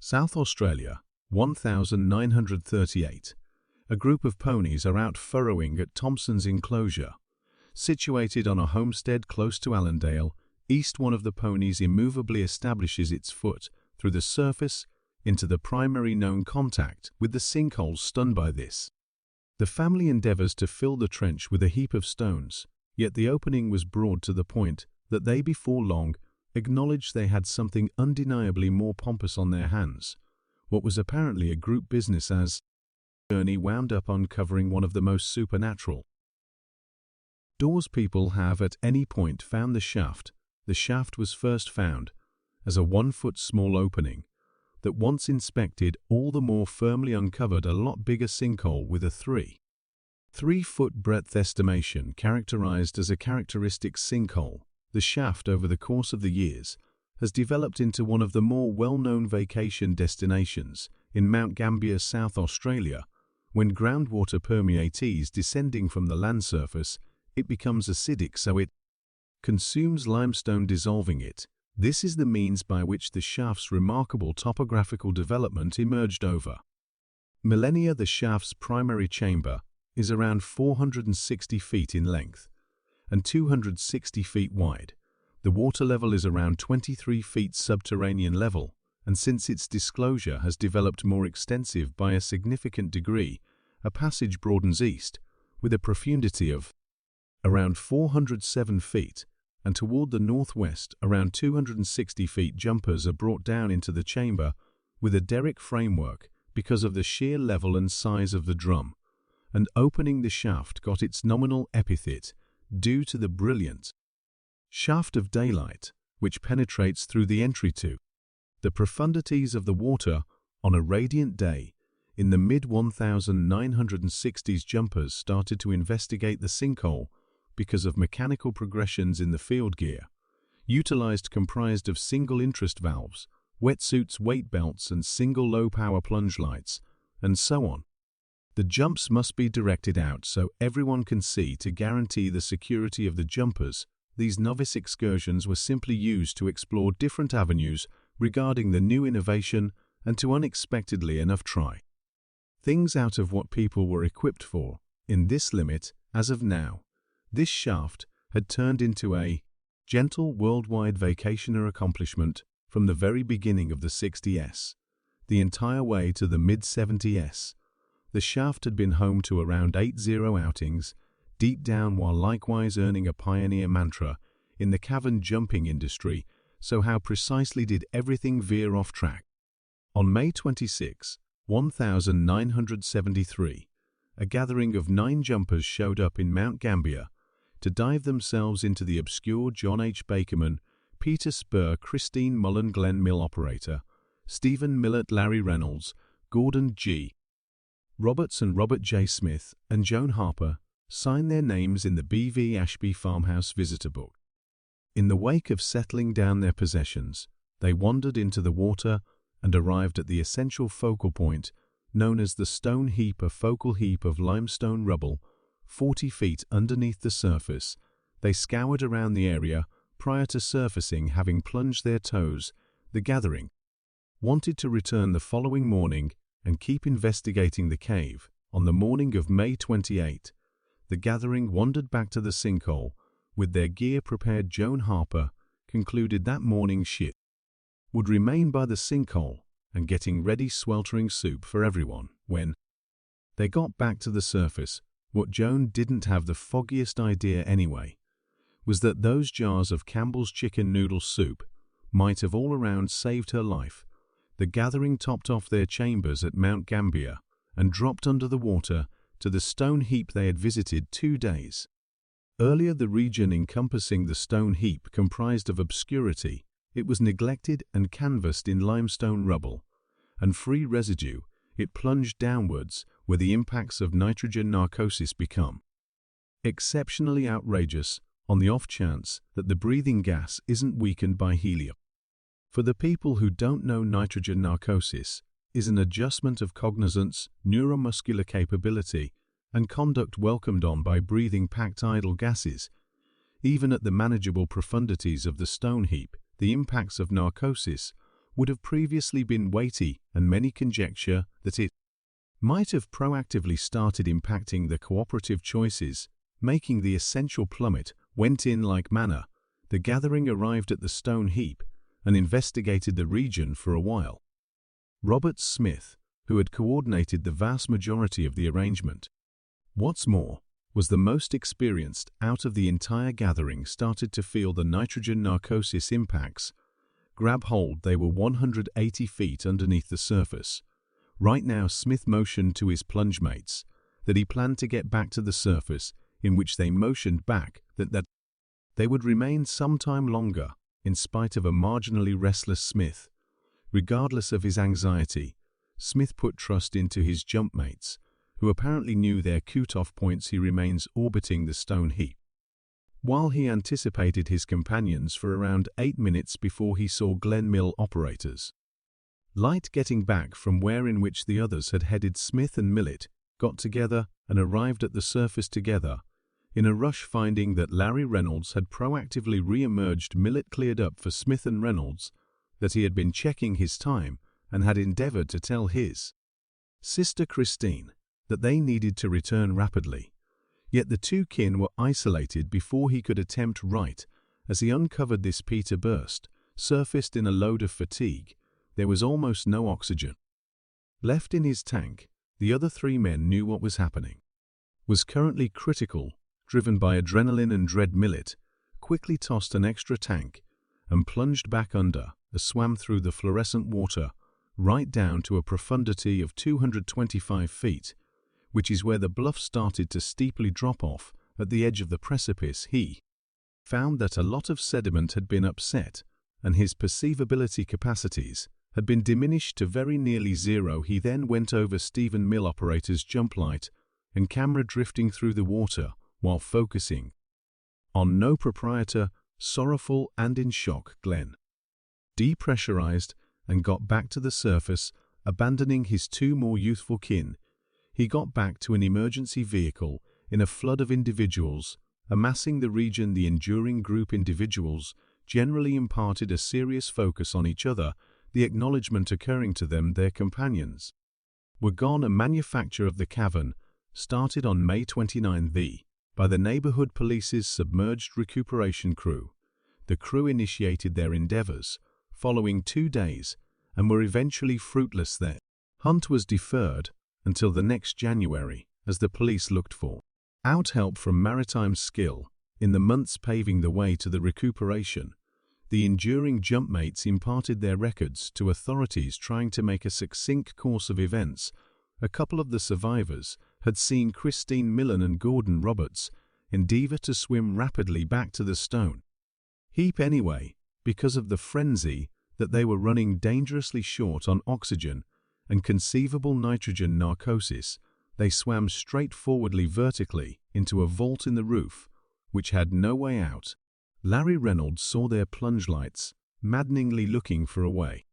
South Australia, 1938. A group of ponies are out furrowing at Thompson's enclosure. Situated on a homestead close to Allendale, east, one of the ponies immovably establishes its foot through the surface into the primary known contact with the sinkhole. Stunned by this, the family endeavors to fill the trench with a heap of stones, yet the opening was broad to the point that they before long acknowledged they had something undeniably more pompous on their hands. What was apparently a group business as journey wound up uncovering one of the most supernatural doors people have at any point found. The shaft was first found as a 1 foot small opening that, once inspected all the more firmly, uncovered a lot bigger sinkhole with a 3 foot breadth estimation. Characterized as a characteristic sinkhole, the shaft over the course of the years has developed into one of the more well-known vacation destinations in Mount Gambier, South Australia. When groundwater permeates descending from the land surface, it becomes acidic, so it consumes limestone, dissolving it. This is the means by which the shaft's remarkable topographical development emerged over millennia. The shaft's primary chamber is around 460 feet in length and 260 feet wide. The water level is around 23 feet subterranean level, and since its disclosure has developed more extensive by a significant degree, a passage broadens east with a profundity of around 407 feet, and toward the northwest around 260 feet. Jumpers are brought down into the chamber with a derrick framework because of the sheer level and size of the drum, and opening the shaft got its nominal epithet due to the brilliant shaft of daylight which penetrates through the entry to the profundities of the water on a radiant day. In the mid-1960s, jumpers started to investigate the sinkhole because of mechanical progressions in the field gear utilized, comprised of single interest valves, wetsuits, weight belts, and single low-power plunge lights, and so on. The jumps must be directed out so everyone can see to guarantee the security of the jumpers. These novice excursions were simply used to explore different avenues regarding the new innovation and to unexpectedly enough try things out of what people were equipped for. In this limit, as of now, this shaft had turned into a gentle worldwide vacationer accomplishment from the very beginning of the 60s, the entire way to the mid-70s. The shaft had been home to around 80 outings deep down, while likewise earning a pioneer mantra in the cavern jumping industry. So how precisely did everything veer off track? On May 26, 1973, a gathering of 9 jumpers showed up in Mount Gambier to dive themselves into the obscure John H. Bakerman, Peter Spur, Christine Mullen, Glenn Mill operator, Stephen Millett, Larry Reynolds, Gordon G. Roberts, and Robert J. Smith and Joan Harper signed their names in the B.V. Ashby Farmhouse visitor book. In the wake of settling down their possessions, they wandered into the water and arrived at the essential focal point known as the stone heap, a focal heap of limestone rubble 40 feet underneath the surface. They scoured around the area prior to surfacing, having plunged their toes. The gathering wanted to return the following morning and keep investigating the cave. On the morning of May 28, the gathering wandered back to the sinkhole with their gear prepared. Joan Harper concluded that morning she would remain by the sinkhole and getting ready sweltering soup for everyone. When they got back to the surface, what Joan didn't have the foggiest idea anyway was that those jars of Campbell's chicken noodle soup might have all around saved her life. The gathering topped off their chambers at Mount Gambier and dropped under the water to the stone heap they had visited 2 days earlier. The region encompassing the stone heap comprised of obscurity. It was neglected and canvassed in limestone rubble and free residue. It plunged downwards where the impacts of nitrogen narcosis become exceptionally outrageous, on the off chance that the breathing gas isn't weakened by helium. For the people who don't know, nitrogen narcosis is an adjustment of cognizance, neuromuscular capability, and conduct welcomed on by breathing packed idle gases. Even at the manageable profundities of the stone heap, the impacts of narcosis would have previously been weighty, and many conjecture that it might have proactively started impacting the cooperative choices, making the essential plummet went in like manna. The gathering arrived at the stone heap and investigated the region for a while. Robert Smith, who had coordinated the vast majority of the arrangement, what's more, was the most experienced out of the entire gathering, started to feel the nitrogen narcosis impacts grab hold. They were 180 feet underneath the surface. Right now, Smith motioned to his plunge mates that he planned to get back to the surface, in which they motioned back that they would remain some time longer, in spite of a marginally restless Smith. Regardless of his anxiety, Smith put trust into his jump mates, who apparently knew their cutoff points. He remains orbiting the stone heap, while he anticipated his companions for around 8 minutes before he saw Glen Mill operators light getting back from where in which the others had headed. Smith and Millet got together and arrived at the surface together, in a rush, finding that Larry Reynolds had proactively re-emerged. Millet cleared up for Smith and Reynolds that he had been checking his time and had endeavored to tell his sister Christine that they needed to return rapidly. Yet the two kin were isolated before he could attempt right. As he uncovered this, Peter burst, surfaced in a load of fatigue. There was almost no oxygen left in his tank. The other three men knew what was happening was currently critical. Driven by adrenaline and dread, Millet quickly tossed an extra tank and plunged back under, swam through the fluorescent water right down to a profundity of 225 feet, which is where the bluff started to steeply drop off. At the edge of the precipice, he found that a lot of sediment had been upset, and his perceivability capacities had been diminished to very nearly zero. He then went over Stephen Mill operator's jump light and camera, drifting through the water while focusing on no proprietor. Sorrowful and in shock, Glenn depressurized and got back to the surface, abandoning his two more youthful kin. He got back to an emergency vehicle in a flood of individuals amassing the region. The enduring group individuals generally imparted a serious focus on each other, the acknowledgement occurring to them their companions were gone. A manufacture of the cavern started on May 29 by the neighborhood police's submerged recuperation crew. The crew initiated their endeavors following 2 days and were eventually fruitless. Their hunt was deferred until the next January, as the police looked for out help from maritime skill. In the months paving the way to the recuperation, the enduring jumpmates imparted their records to authorities, trying to make a succinct course of events. A couple of the survivors had seen Christine Millen and Gordon Roberts endeavor to swim rapidly back to the stone heap anyway, because of the frenzy that they were running dangerously short on oxygen and conceivable nitrogen narcosis. They swam straightforwardly vertically into a vault in the roof, which had no way out. Larry Reynolds saw their plunge lights, maddeningly looking for a way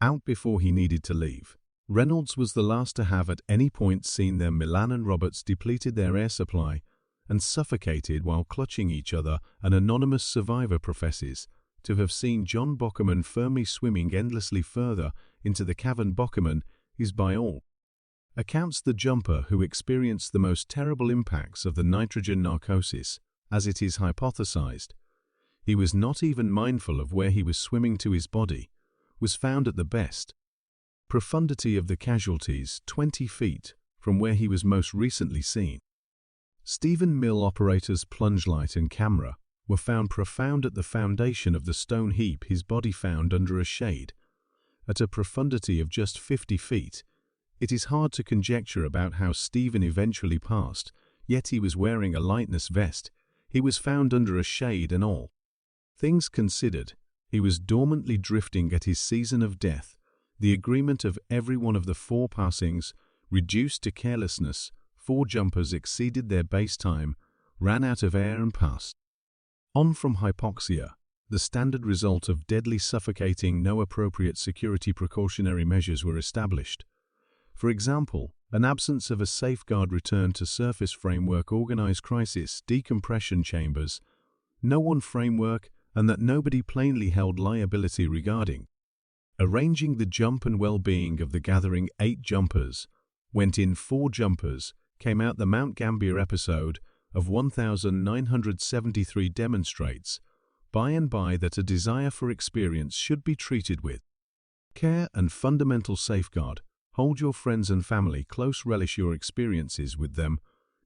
out before he needed to leave. Reynolds was the last to have at any point seen them. Millan and Roberts depleted their air supply and suffocated while clutching each other. An anonymous survivor professes to have seen John Bockerman firmly swimming endlessly further into the cavern. Bockerman is by all accounts the jumper who experienced the most terrible impacts of the nitrogen narcosis, as it is hypothesized. He was not even mindful of where he was swimming to. His body was found at the best profundity of the casualties, 20 feet from where he was most recently seen. Stephen Mill operator's plunge light and camera were found profound at the foundation of the stone heap. His body found under a shade at a profundity of just 50 feet. It is hard to conjecture about how Stephen eventually passed, yet he was wearing a lightness vest. He was found under a shade, and all things considered, he was dormantly drifting at his season of death. The agreement of every one of the 4 passings reduced to carelessness. 4 jumpers exceeded their base time, ran out of air and passed on from hypoxia, the standard result of deadly suffocating. No appropriate security precautionary measures were established. For example, an absence of a safeguard return to surface framework, organized crisis decompression chambers, no one framework, and that nobody plainly held liability regarding Arranging the jump and well-being of the gathering 8 jumpers. Went in 4 jumpers, came out the Mount Gambier episode of 1973 demonstrates, by and by, that a desire for experience should be treated with care and fundamental safeguard. Hold your friends and family close, relish your experiences with them.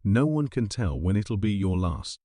No one can tell when it'll be your last.